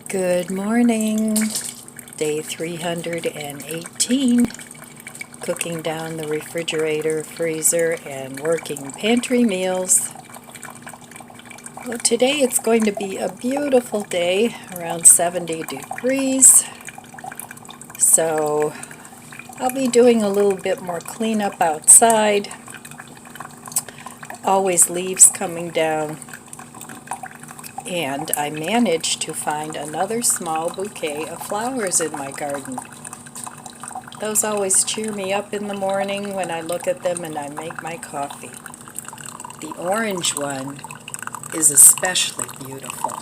Good morning, day 318, cooking down the refrigerator, freezer, and working pantry meals. Well, today it's going to be a beautiful day, around 70 degrees, so I'll be doing a little bit more cleanup outside. Always leaves coming down. And I managed to find another small bouquet of flowers in my garden. Those always cheer me up in the morning when I look at them and I make my coffee. The orange one is especially beautiful.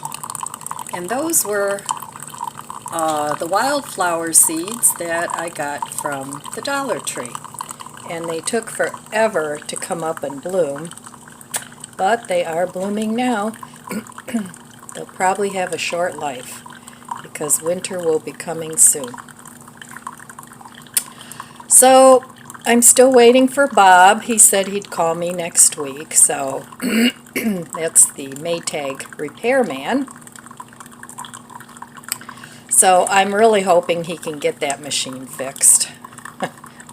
And those were the wildflower seeds that I got from the Dollar Tree. And they took forever to come up and bloom, but they are blooming now. They'll probably have a short life because winter will be coming soon. So I'm still waiting for Bob. He said he'd call me next week, so that's the Maytag repairman. So I'm really hoping he can get that machine fixed.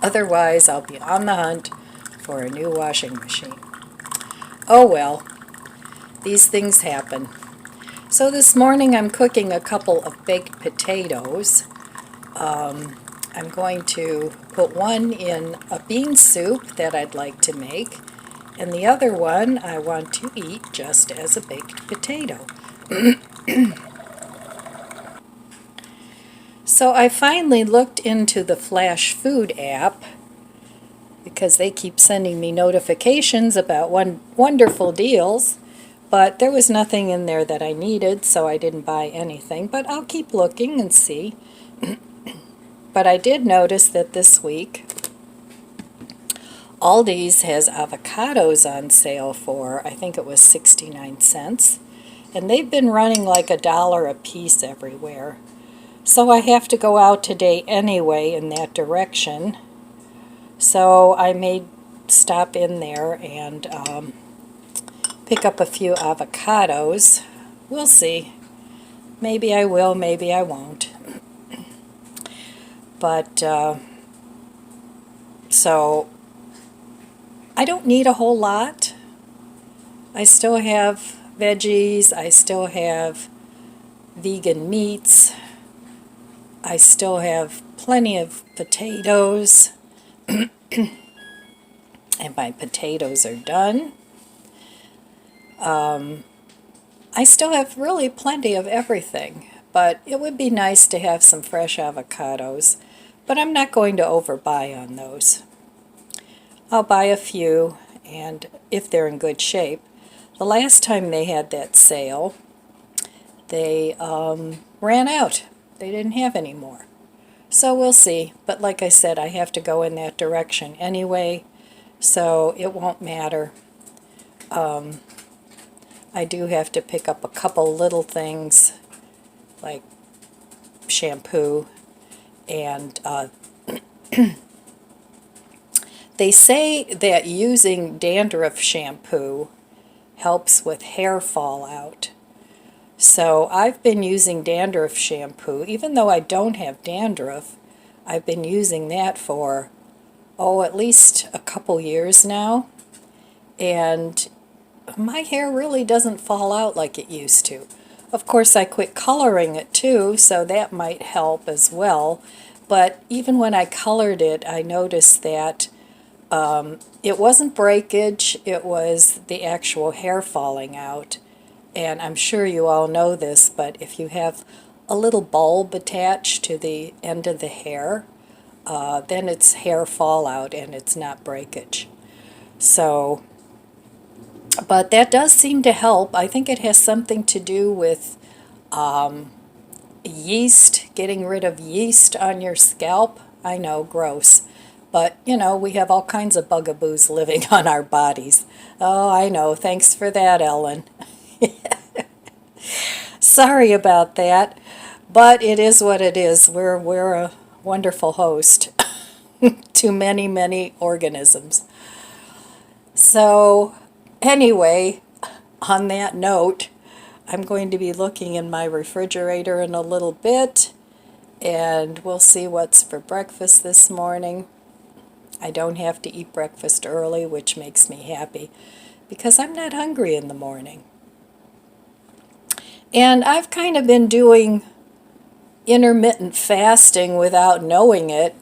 Otherwise, I'll be on the hunt for a new washing machine. Oh well, these things happen. So this morning I'm cooking a couple of baked potatoes. I'm going to put one in a bean soup that I'd like to make, and the other one I want to eat just as a baked potato. So I finally looked into the Flash Food app because they keep sending me notifications about wonderful deals. But there was nothing in there that I needed, so I didn't buy anything. But I'll keep looking and see. But I did notice that this week, Aldi's has avocados on sale for, I think it was 69 cents. And they've been running like $1 a piece everywhere. So I have to go out today anyway in that direction. So I may stop in there and pick up a few avocados. We'll see. Maybe I will, maybe I won't. But, so, I don't need a whole lot. I still have veggies, I still have vegan meats, I still have plenty of potatoes, and my potatoes are done. I still have really plenty of everything, but it would be nice to have some fresh avocados, but I'm not going to overbuy on those. I'll buy a few, and if they're in good shape. The last time they had that sale, they ran out. They didn't have any more. So we'll see, but like I said, I have to go in that direction anyway, so it won't matter. I do have to pick up a couple little things like shampoo and they say that using dandruff shampoo helps with hair fallout. So I've been using dandruff shampoo. Even though I don't have dandruff, I've been using that for, at least a couple years now. And my hair really doesn't fall out like it used to. Of course, I quit coloring it too, so that might help as well. But even when I colored it, I noticed that it wasn't breakage, it was the actual hair falling out. And I'm sure you all know this, but if you have a little bulb attached to the end of the hair, then it's hair fallout and it's not breakage. So, but that does seem to help. I think it has something to do with yeast, getting rid of yeast on your scalp. I know, gross. But, you know, we have all kinds of bugaboos living on our bodies. Oh, I know. Thanks for that, Ellen. Sorry about that. But it is what it is. We're a wonderful host to many, many organisms. So, anyway, on that note, I'm going to be looking in my refrigerator in a little bit, and we'll see what's for breakfast this morning. I don't have to eat breakfast early, which makes me happy because I'm not hungry in the morning. And I've kind of been doing intermittent fasting without knowing it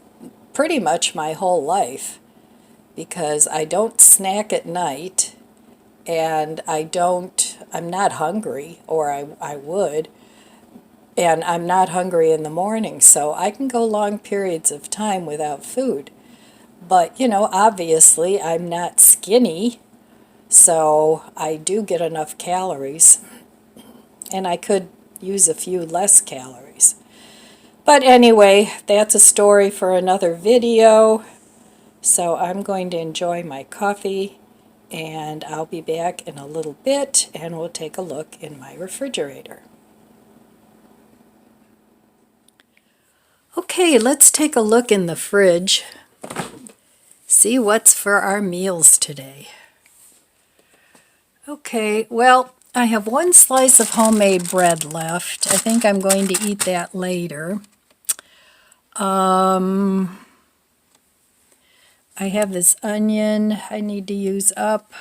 pretty much my whole life, because I don't snack at night, and I'm not hungry, or I would, and I'm not hungry in the morning, so I can go long periods of time without food. But, obviously I'm not skinny, so I do get enough calories, and I could use a few less calories. But anyway, that's a story for another video. So I'm going to enjoy my coffee, and I'll be back in a little bit, and we'll take a look in my refrigerator. Okay, let's take a look in the fridge. See what's for our meals today. Okay, well, I have one slice of homemade bread left. I think I'm going to eat that later. I have this onion I need to use up.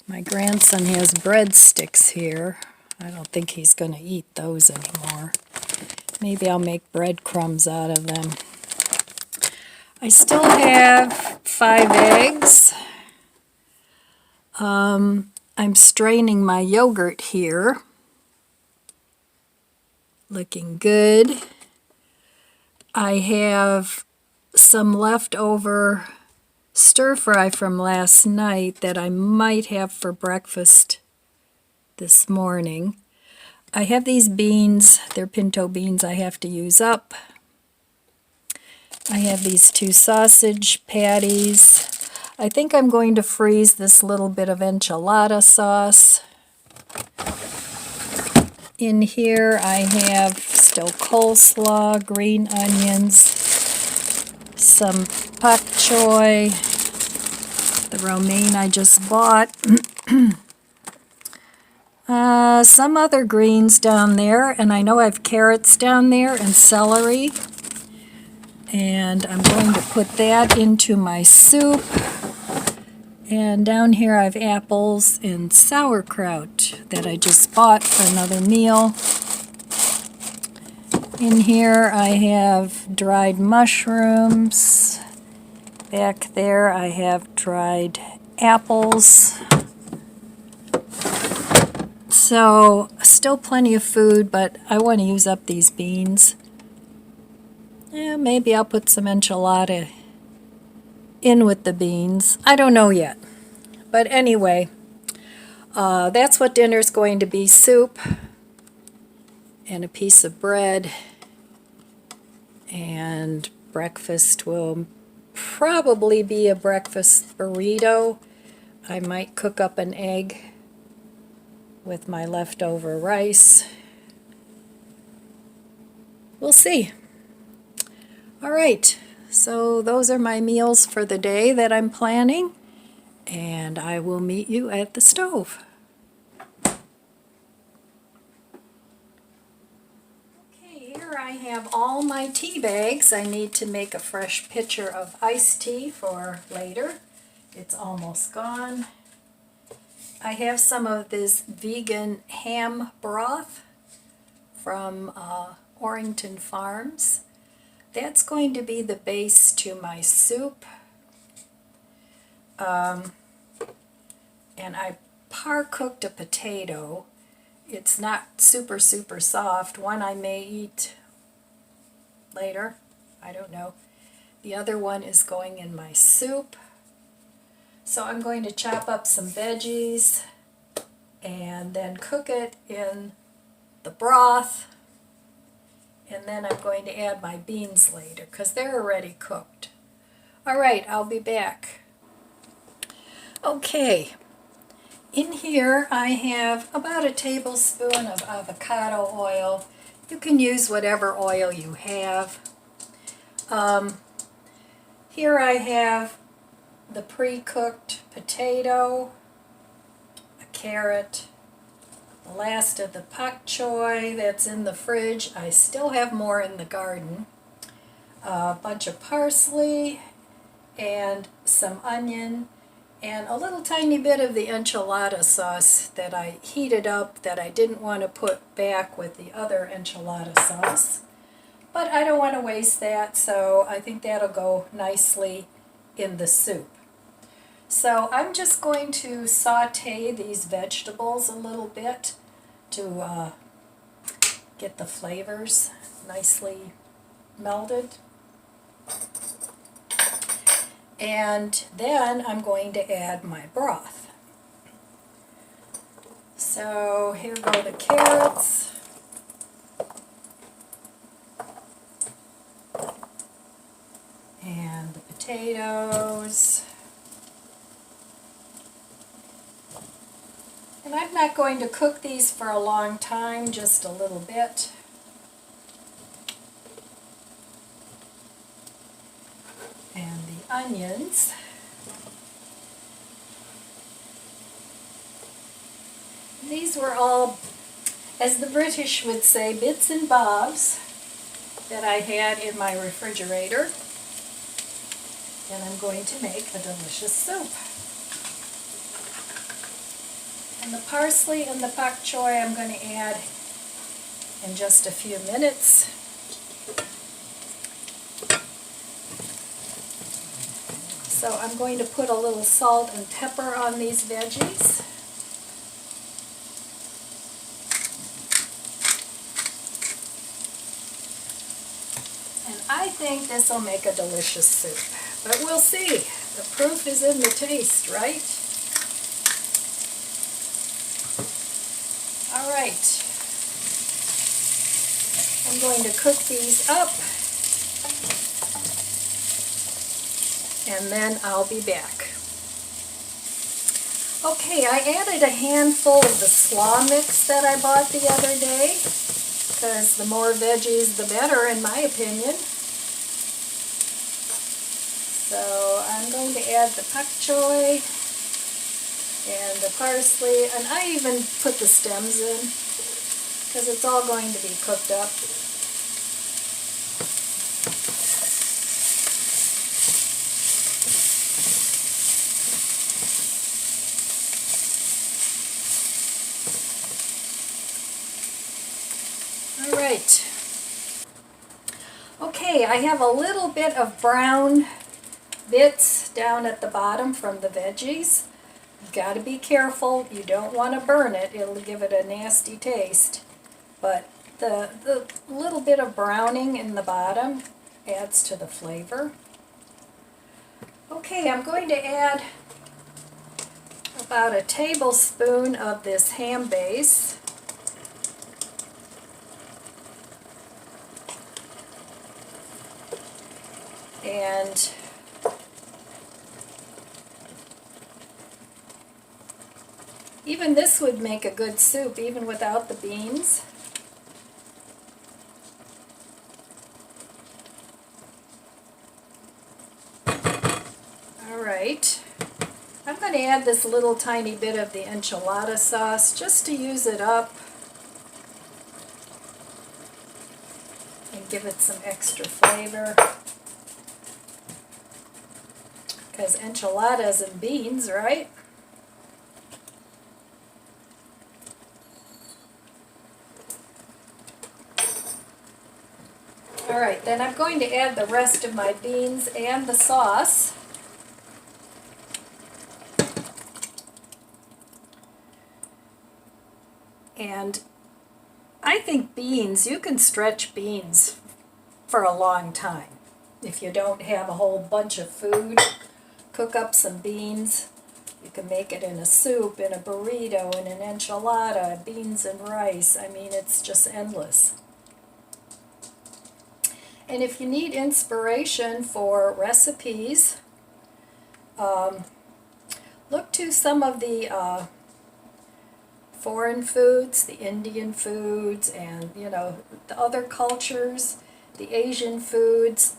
My grandson has breadsticks here. I don't think he's going to eat those anymore. Maybe I'll make breadcrumbs out of them. I still have 5 eggs. I'm straining my yogurt here. Looking good. I have some leftover stir fry from last night that I might have for breakfast this morning. I have these beans, they're pinto beans I have to use up. I have these 2 sausage patties. I think I'm going to freeze this little bit of enchilada sauce. In here I have still coleslaw, green onions, some pak choy, the romaine I just bought, some other greens down there, and I know I have carrots down there and celery. And I'm going to put that into my soup. And down here I have apples and sauerkraut that I just bought for another meal. In here I have dried mushrooms. Back there I have dried apples. So still plenty of food, but I want to use up these beans. Maybe I'll put some enchilada in with the beans. I don't know yet. But anyway, that's what dinner's going to be: soup and a piece of bread. And breakfast will probably be a breakfast burrito. I might cook up an egg with my leftover rice. We'll see. All right, so those are my meals for the day that I'm planning, and I will meet you at the stove. Okay, here I have all my tea bags. I need to make a fresh pitcher of iced tea for later. It's almost gone. I have some of this vegan ham broth from Orrington Farms. That's going to be the base to my soup. And I par-cooked a potato. It's not super soft. One I may eat later. I don't know. The other one is going in my soup. So I'm going to chop up some veggies and then cook it in the broth. And then I'm going to add my beans later because they're already cooked. All right, I'll be back. Okay, in here I have about a tablespoon of avocado oil. You can use whatever oil you have. Here I have the pre-cooked potato, a carrot, the last of the pak choy that's in the fridge. I still have more in the garden. A bunch of parsley and some onion and a little tiny bit of the enchilada sauce that I heated up that I didn't want to put back with the other enchilada sauce. But I don't want to waste that, so I think that'll go nicely in the soup. So I'm just going to saute these vegetables a little bit to get the flavors nicely melded. And then I'm going to add my broth. So here go the carrots. And the potatoes. And I'm not going to cook these for a long time, just a little bit. And the onions. These were all, as the British would say, bits and bobs that I had in my refrigerator. And I'm going to make a delicious soup. And the parsley and the pak choy I'm going to add in just a few minutes. So I'm going to put a little salt and pepper on these veggies. And I think this will make a delicious soup. But we'll see. The proof is in the taste, right? All right. I'm going to cook these up. And then I'll be back. Okay, I added a handful of the slaw mix that I bought the other day, because the more veggies the better in my opinion. So I'm going to add the pak choy and the parsley, and I even put the stems in, because it's all going to be cooked up. Alright, okay, I have a little bit of brown bits down at the bottom from the veggies. You've got to be careful, you don't want to burn it, it'll give it a nasty taste. But the little bit of browning in the bottom adds to the flavor. Okay, I'm going to add about a tablespoon of this ham base. And even this would make a good soup, even without the beans. All right. I'm going to add this little tiny bit of the enchilada sauce just to use it up and give it some extra flavor. Because enchiladas and beans, right? Alright, then I'm going to add the rest of my beans and the sauce. And I think beans, you can stretch beans for a long time. If you don't have a whole bunch of food, cook up some beans. You can make it in a soup, in a burrito, in an enchilada, beans and rice. I mean, it's just endless. And if you need inspiration for recipes, look to some of the foreign foods, the Indian foods, and the other cultures, the Asian foods.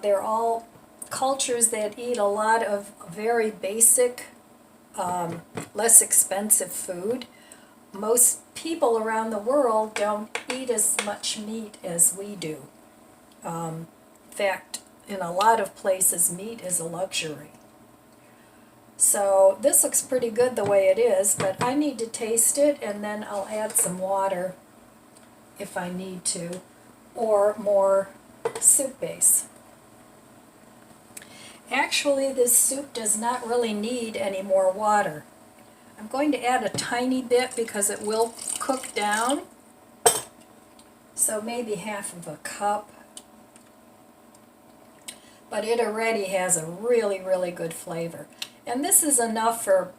They're all cultures that eat a lot of very basic less expensive food. Most people around the world don't eat as much meat as we do. In fact, in a lot of places, meat is a luxury. So this looks pretty good the way it is, but I need to taste it, and then I'll add some water if I need to, or more soup base. Actually, this soup does not really need any more water. I'm going to add a tiny bit because it will cook down, so maybe half of a cup. But it already has a really, really good flavor. And this is enough for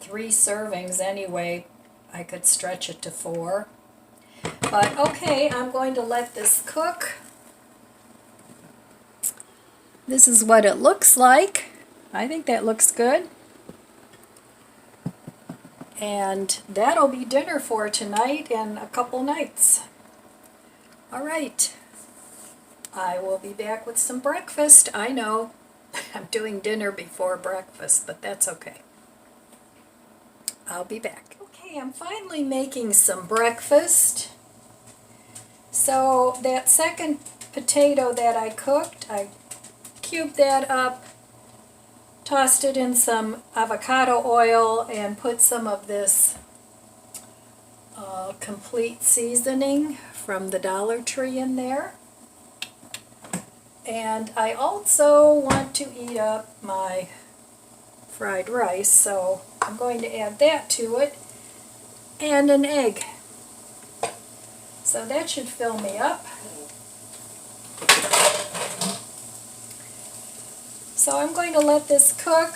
3 servings anyway. I could stretch it to 4. But okay, I'm going to let this cook. This is what it looks like. I think that looks good. And that'll be dinner for tonight and a couple nights. All right. I will be back with some breakfast. I know I'm doing dinner before breakfast, but that's okay. I'll be back. Okay, I'm finally making some breakfast. So that second potato that I cooked, I cubed that up, tossed it in some avocado oil, and put some of this complete seasoning from the Dollar Tree in there. And I also want to eat up my fried rice, so I'm going to add that to it, and an egg. So that should fill me up. So I'm going to let this cook.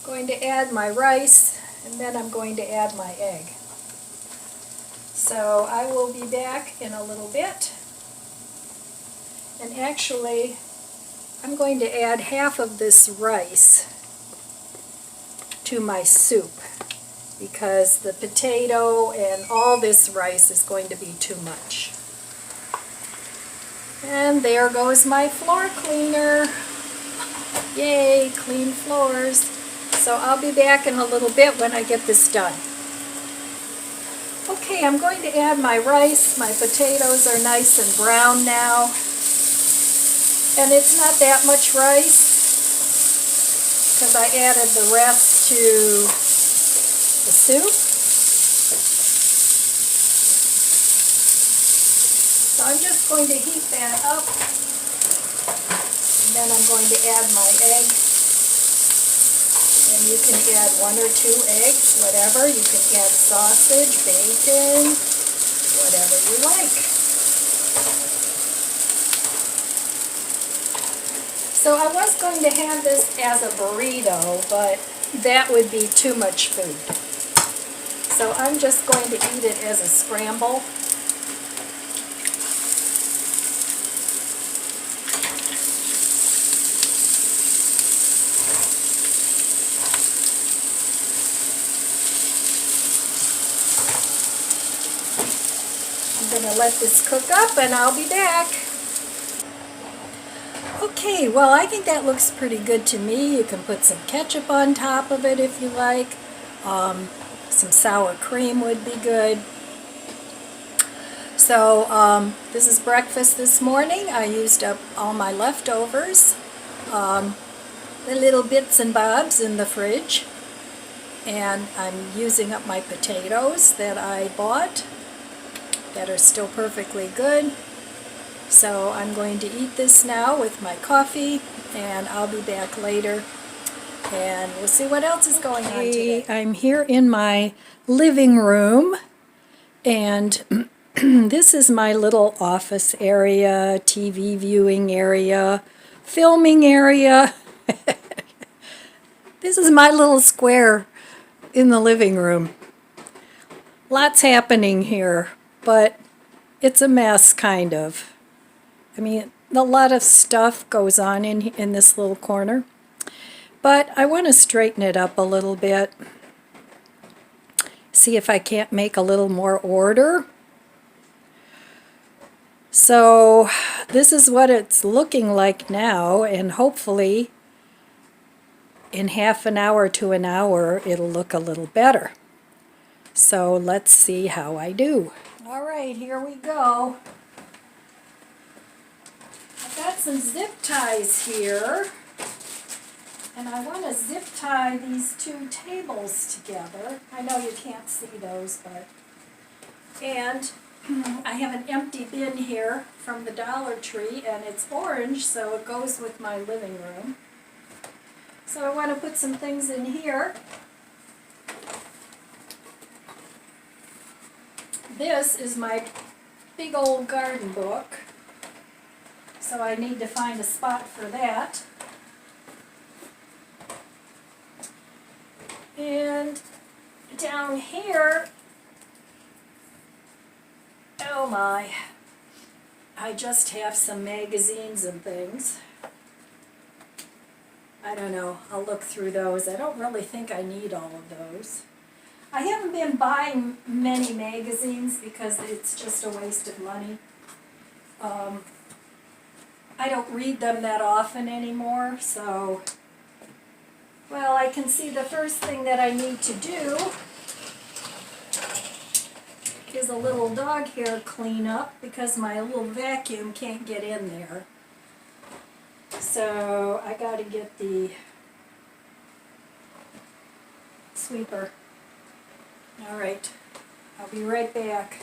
I'm going to add my rice, and then I'm going to add my egg. So I will be back in a little bit. And actually, I'm going to add half of this rice to my soup, because the potato and all this rice is going to be too much. And there goes my floor cleaner. Yay, clean floors. So I'll be back in a little bit when I get this done. Okay, I'm going to add my rice. My potatoes are nice and brown now. And it's not that much rice, because I added the rest to the soup. So I'm just going to heat that up, and then I'm going to add my egg. And you can add 1 or 2 eggs, whatever. You can add sausage, bacon, whatever you like. So I was going to have this as a burrito, but that would be too much food. So I'm just going to eat it as a scramble. I'm going to let this cook up, and I'll be back. Okay, well, I think that looks pretty good to me. You can put some ketchup on top of it if you like. Some sour cream would be good. So this is breakfast this morning. I used up all my leftovers, the little bits and bobs in the fridge. And I'm using up my potatoes that I bought that are still perfectly good. So I'm going to eat this now with my coffee, and I'll be back later, and we'll see what else is going on today. I'm here in my living room, and this is my little office area, TV viewing area, filming area. This is my little square in the living room. Lots happening here, but it's a mess, kind of. I mean, a lot of stuff goes on in this little corner, but I want to straighten it up a little bit. See if I can't make a little more order. So this is what it's looking like now, and hopefully in half an hour to an hour, it'll look a little better. So let's see how I do. All right, here we go. I've got some zip ties here, and I want to zip tie these two tables together. I know you can't see those, but... And I have an empty bin here from the Dollar Tree, and it's orange, so it goes with my living room. So I want to put some things in here. This is my big old garden book, so I need to find a spot for that. And down here, oh my, I just have some magazines and things. I don't know, I'll look through those. I don't really think I need all of those. I haven't been buying many magazines because it's just a waste of money. I don't read them that often anymore, so... Well, I can see the first thing that I need to do is a little dog hair cleanup because my little vacuum can't get in there. So I got to get the sweeper. All right, I'll be right back.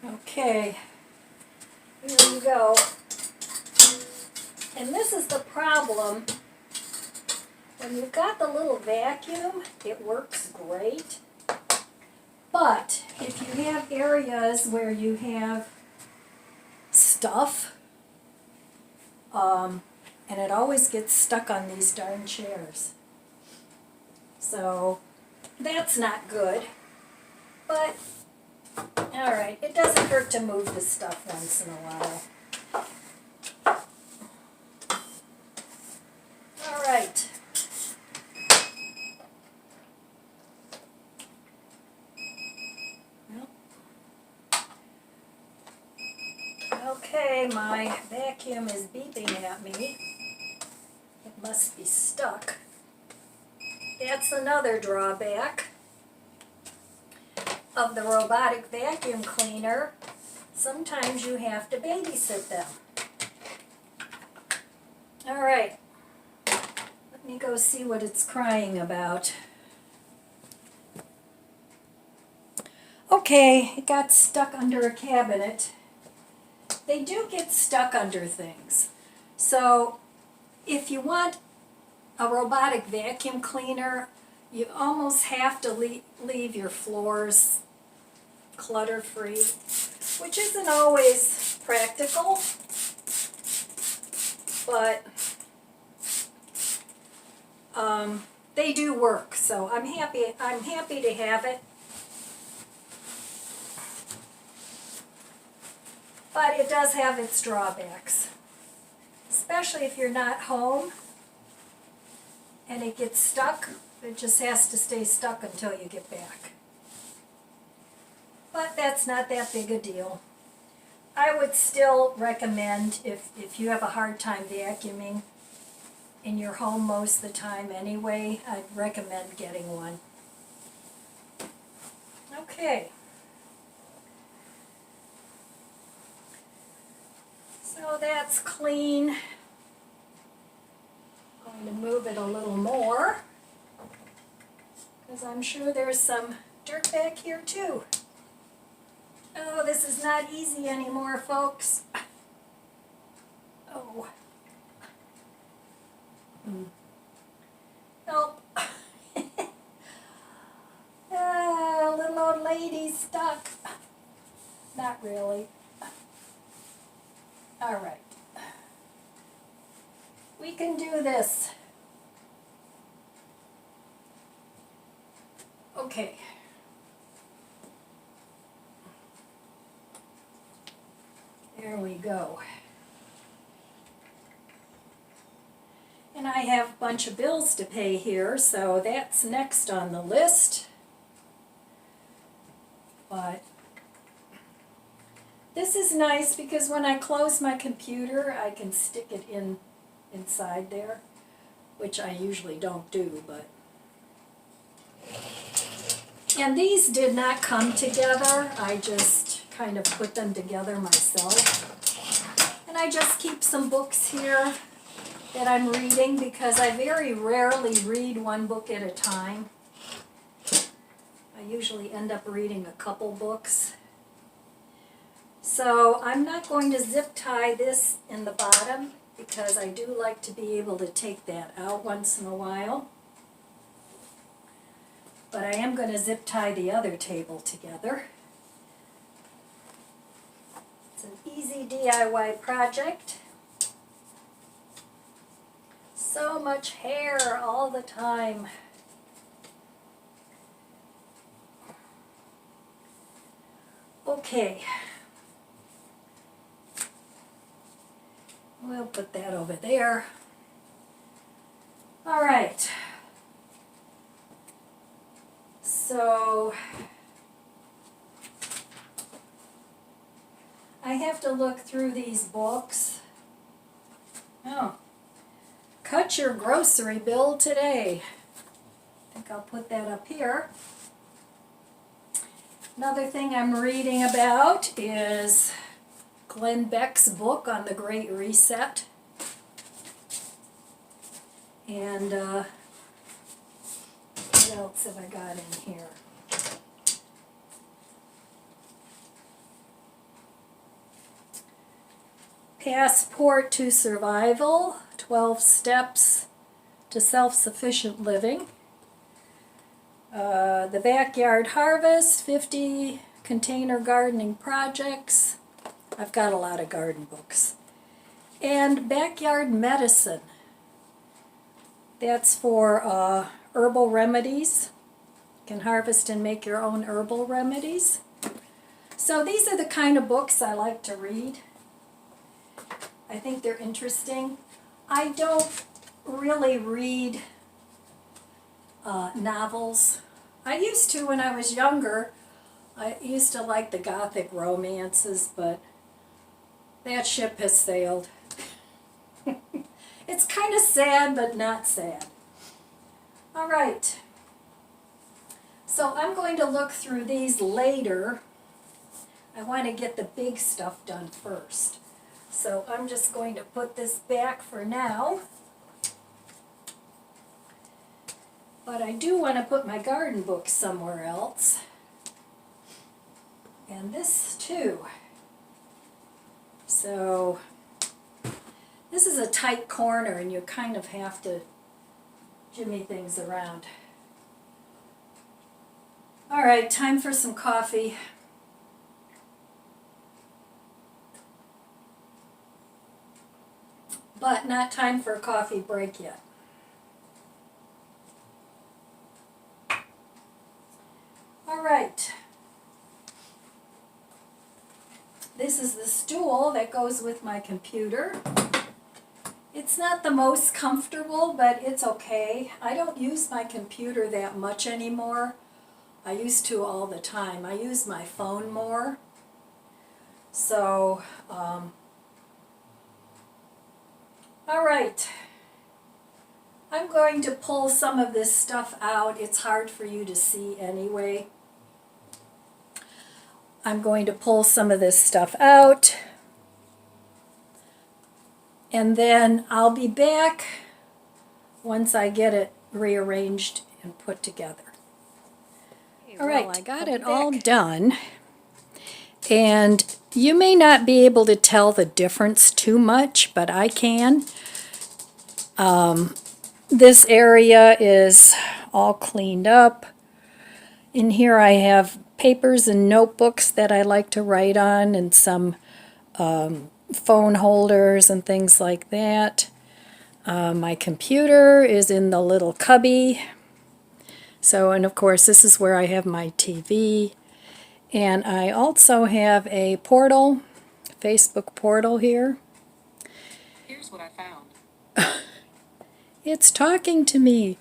Okay, here we go. And this is the problem. When you've got the little vacuum, it works great. But if you have areas where you have stuff, and it always gets stuck on these darn chairs. So that's not good. But all right, it doesn't hurt to move the stuff once in a while. All right. Okay, my vacuum is beeping at me. It must be stuck. That's another drawback of the robotic vacuum cleaner. Sometimes you have to babysit them. All right, let me go see what it's crying about. Okay, it got stuck under a cabinet. They do get stuck under things. So if you want a robotic vacuum cleaner, you almost have to leave your floors clutter-free, which isn't always practical, but they do work. So I'm happy to have it. But it does have its drawbacks, especially if you're not home and it gets stuck. It just has to stay stuck until you get back. But that's not that big a deal. I would still recommend, if you have a hard time vacuuming in your home most of the time anyway, I'd recommend getting one. Okay. So that's clean. I'm going to move it a little more because I'm sure there's some dirt back here too. Oh, this is not easy anymore, folks. Oh. Help. Little old lady's stuck. Not really. All right. We can do this. Okay. There we go. And I I have a bunch of bills to pay here, so that's next on the list. But this is nice because when I close my computer, I can stick it inside there, which I usually don't do, but. And these did not come together. I just kind of put them together myself. And I just keep some books here that I'm reading because I very rarely read one book at a time. I usually end up reading a couple books. So I'm not going to zip tie this in the bottom because I do like to be able to take that out once in a while. But I am going to zip tie the other table together. It's an easy DIY project. So much hair all the time. Okay. We'll put that over there. All right. So I have to look through these books. Oh, cut your grocery bill today. I think I'll put that up here. Another thing I'm reading about is Glenn Beck's book on the Great Reset. And what else have I got in here? Passport to Survival, 12 Steps to Self-Sufficient Living. The Backyard Harvest, 50 Container Gardening Projects. I've got a lot of garden books. And Backyard Medicine. That's for herbal remedies. You can harvest and make your own herbal remedies. So these are the kind of books I like to read. I think they're interesting. I don't really read novels. I used to when I was younger. I used to like the gothic romances, but that ship has sailed. It's kind of sad, but not sad. All right. So I'm going to look through these later. I want to get the big stuff done first. So I'm just going to put this back for now. But I do want to put my garden book somewhere else. And this too. So this is a tight corner and you kind of have to jimmy things around. All right, time for some coffee. But not time for a coffee break yet. All right. This is the stool that goes with my computer. It's not the most comfortable, but it's okay. I don't use my computer that much anymore. I used to all the time. I use my phone more. So, all right. I'm going to pull some of this stuff out. It's hard for you to see anyway. I'm going to pull some of this stuff out. And then I'll be back once I get it rearranged and put together. All right, I got it all done. And you may not be able to tell the difference too much, but I can. This area is all cleaned up. In here I have papers and notebooks that I like to write on and some phone holders and things like that. My computer is in the little cubby. So, and of course this is where I have my TV. And I also have a portal, Facebook portal here. Here's what I found. It's talking to me.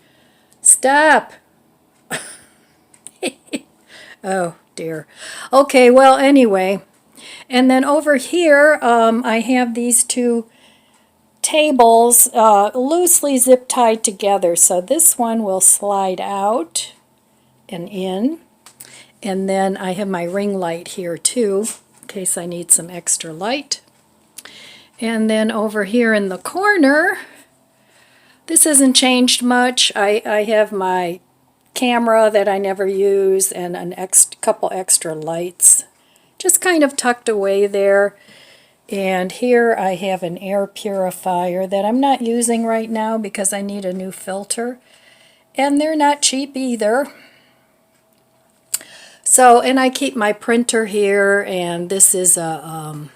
Stop. Oh, dear. Okay, well, anyway. And then over here, I have these two tables loosely zip tied together. So this one will slide out and in. And then I have my ring light here too, in case I need some extra light. And then over here in the corner, this hasn't changed much. I have my camera that I never use and couple extra lights just kind of tucked away there. And here I have an air purifier that I'm not using right now because I need a new filter. And they're not cheap either. So, and I keep my printer here, and this is a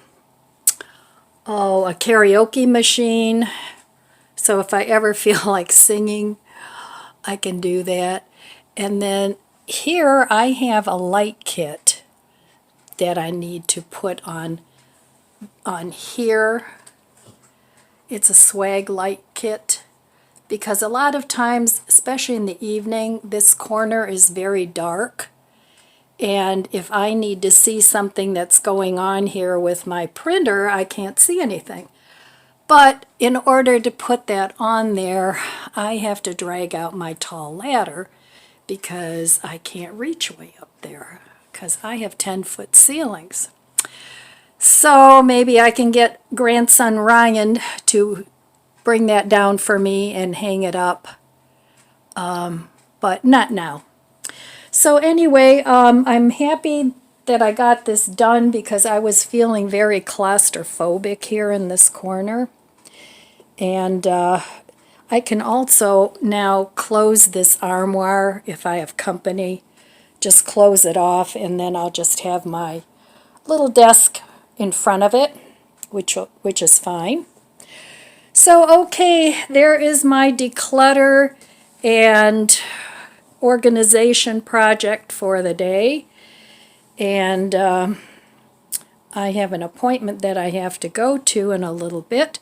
karaoke machine. So if I ever feel like singing, I can do that. And then here I have a light kit that I need to put on here. It's a swag light kit because a lot of times, especially in the evening, this corner is very dark. And if I need to see something that's going on here with my printer, I can't see anything. But in order to put that on there, I have to drag out my tall ladder because I can't reach way up there because I have 10-foot ceilings. So maybe I can get grandson Ryan to bring that down for me and hang it up, but not now. So anyway, I'm happy that I got this done because I was feeling very claustrophobic here in this corner. And I can also now close this armoire if I have company. Just close it off, and then I'll just have my little desk in front of it, which is fine. So okay, there is my declutter and organization project for the day. And I have an appointment that I have to go to in a little bit.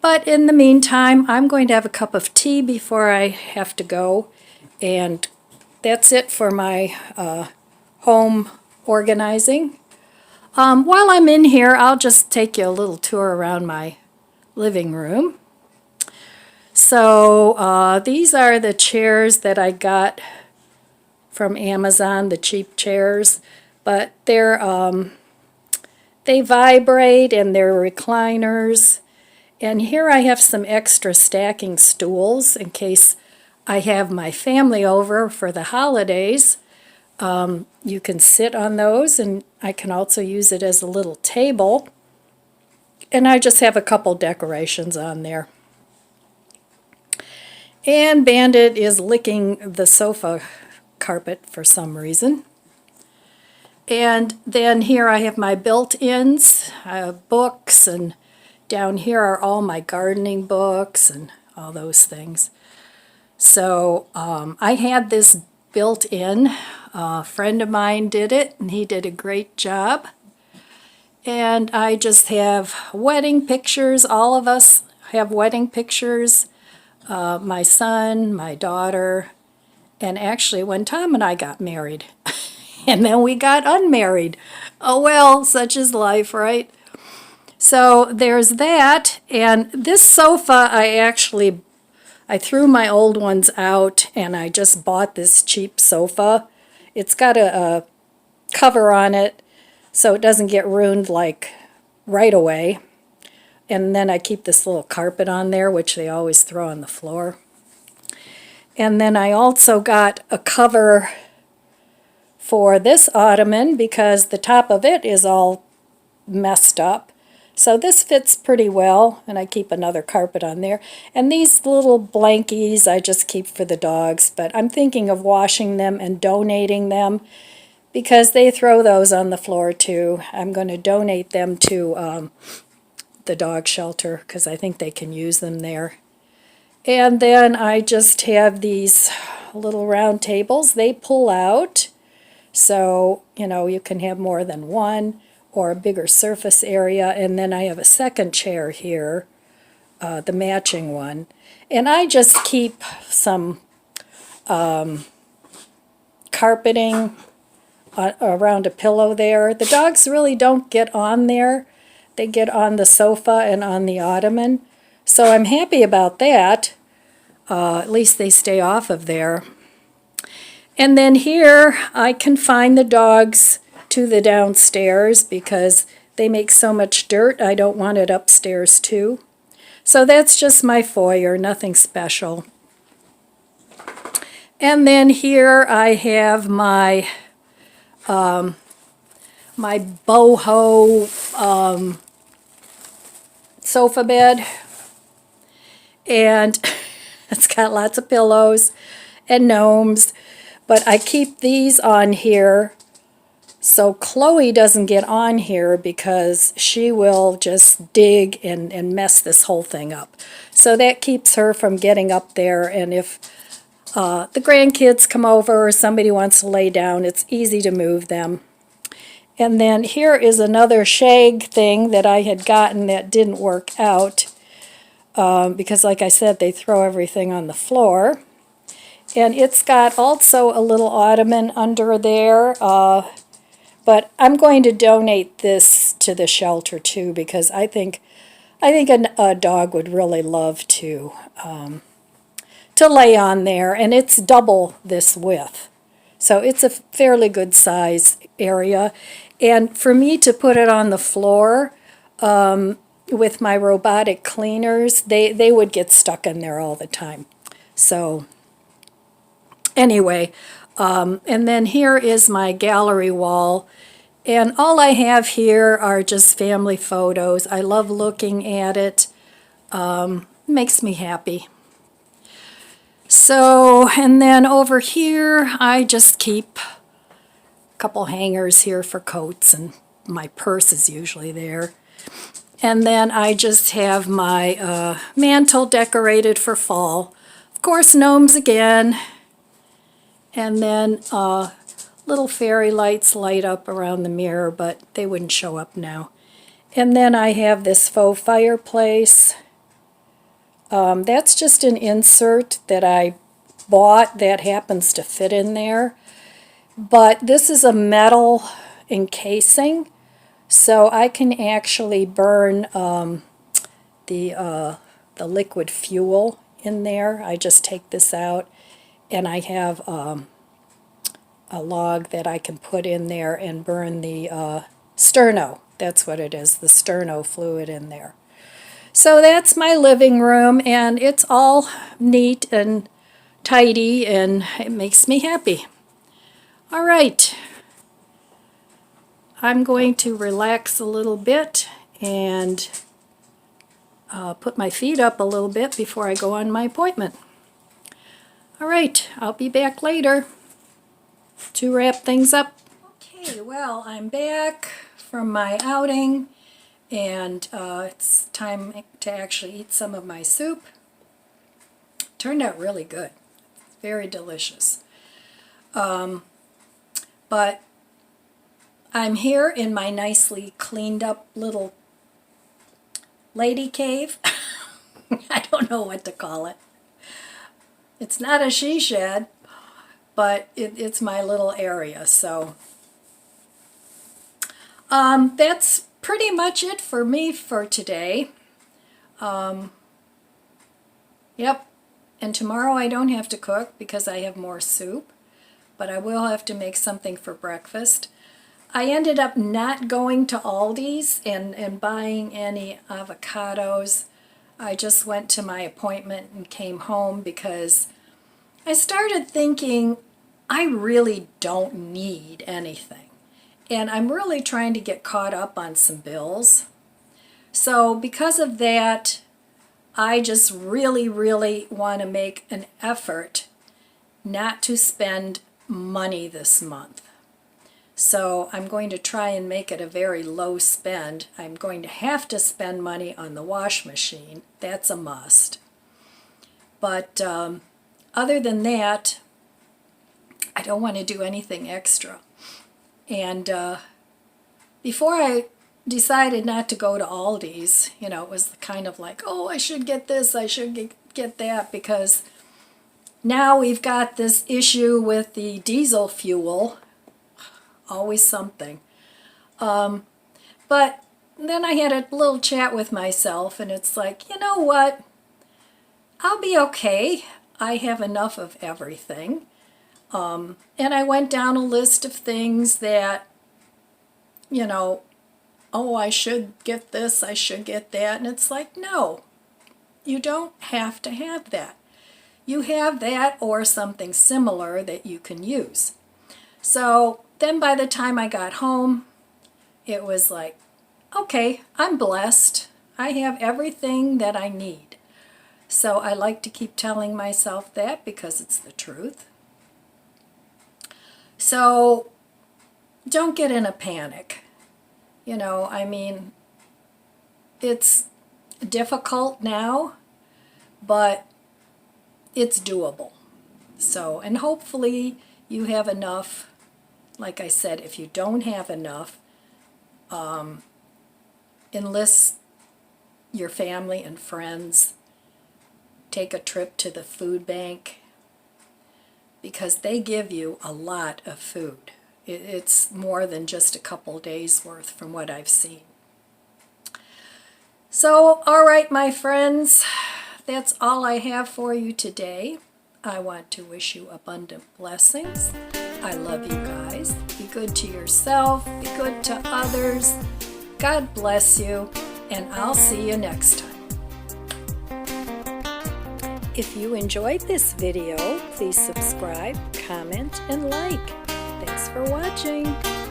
But in the meantime, I'm going to have a cup of tea before I have to go. And that's it for my home organizing. While I'm in here, I'll just take you a little tour around my living room. So these are the chairs that I got from Amazon, the cheap chairs, but they vibrate and they're recliners. And here I have some extra stacking stools in case I have my family over for the holidays. You can sit on those, and I can also use it as a little table. And I just have a couple decorations on there. And Bandit is licking the sofa carpet for some reason. And then here I have my built-ins, books, and down here are all my gardening books and all those things. So I had this built in. A friend of mine did it, and he did a great job. And I just have wedding pictures. All of us have wedding pictures. My son, my daughter, and actually when Tom and I got married. And then we got unmarried. Oh well, such is life, right? So there's that. And this sofa, I threw my old ones out, and I just bought this cheap sofa. It's got a cover on it so it doesn't get ruined like right away. And then I keep this little carpet on there, which they always throw on the floor. And then I also got a cover for this ottoman because the top of it is all messed up. So this fits pretty well, and I keep another carpet on there. And these little blankies I just keep for the dogs, but I'm thinking of washing them and donating them because they throw those on the floor too. I'm going to donate them to the dog shelter because I think they can use them there. And then I just have these little round tables. They pull out, so you can have more than one or a bigger surface area. And then I have a second chair here the matching one. And I just keep some carpeting around a pillow there. The dogs really don't get on there. They get on the sofa and on the ottoman. So I'm happy about that. At least they stay off of there. And then here I confine the dogs to the downstairs because they make so much dirt. I don't want it upstairs too. So that's just my foyer, nothing special. And then here I have my my boho sofa bed, and it's got lots of pillows and gnomes, but I keep these on here so Chloe doesn't get on here because she will just dig and mess this whole thing up. So that keeps her from getting up there, and if the grandkids come over or somebody wants to lay down, it's easy to move them. And then here is another shag thing that I had gotten that didn't work out because, like I said, they throw everything on the floor. And it's got also a little ottoman under there, but I'm going to donate this to the shelter too because I think a dog would really love to lay on there, and it's double this width. So it's a fairly good size area. And for me to put it on the floor with my robotic cleaners, they would get stuck in there all the time. So anyway, and then here is my gallery wall. And all I have here are just family photos. I love looking at it. Makes me happy. So, and then over here, I just keep a couple hangers here for coats, and my purse is usually there. And then I just have my mantle decorated for fall. Of course, gnomes again. And then little fairy lights light up around the mirror, but they wouldn't show up now. And then I have this faux fireplace. That's just an insert that I bought that happens to fit in there. But this is a metal encasing, so I can actually burn the liquid fuel in there. I just take this out, and I have a log that I can put in there and burn the sterno. That's what it is, the sterno fluid in there. So that's my living room, and it's all neat and tidy, and it makes me happy. All right, I'm going to relax a little bit and put my feet up a little bit before I go on my appointment. All right, I'll be back later to wrap things up. Okay, well, I'm back from my outing, and it's time to actually eat some of my soup. Turned out really good. Very delicious. But I'm here in my nicely cleaned up little lady cave. I don't know what to call it. It's not a she shed, but it's my little area. So that's pretty much it for me for today. Yep. And tomorrow I don't have to cook because I have more soup, but I will have to make something for breakfast. I ended up not going to Aldi's and buying any avocados. I just went to my appointment and came home because I started thinking I really don't need anything. And I'm really trying to get caught up on some bills. So because of that, I just really want to make an effort not to spend money this month. So I'm going to try and make it a very low spend. I'm going to have to spend money on the wash machine. That's a must. But other than that, I don't want to do anything extra. And before I decided not to go to Aldi's. You know, it was kind of like, oh, I should get this, I should get that, because now we've got this issue with the diesel fuel. Always something. But then I had a little chat with myself, and it's like, you know what? I'll be okay. I have enough of everything. And I went down a list of things that, you know, oh, I should get this, I should get that. And it's like, no, you don't have to have that. You have that or something similar that you can use. So then by the time I got home, it was like, okay, I'm blessed. I have everything that I need. So I like to keep telling myself that because it's the truth. So don't get in a panic. You know, I mean, it's difficult now, but it's doable. So, and hopefully you have enough. Like I said, if you don't have enough, enlist your family and friends. Take a trip to the food bank, because they give you a lot of food. It's more than just a couple days worth from what I've seen. So, all right, my friends, that's all I have for you today. I want to wish you abundant blessings. I love you guys. Be good to yourself. Be good to others. God bless you, and I'll see you next time. If you enjoyed this video, please subscribe, comment, and like. Thanks for watching.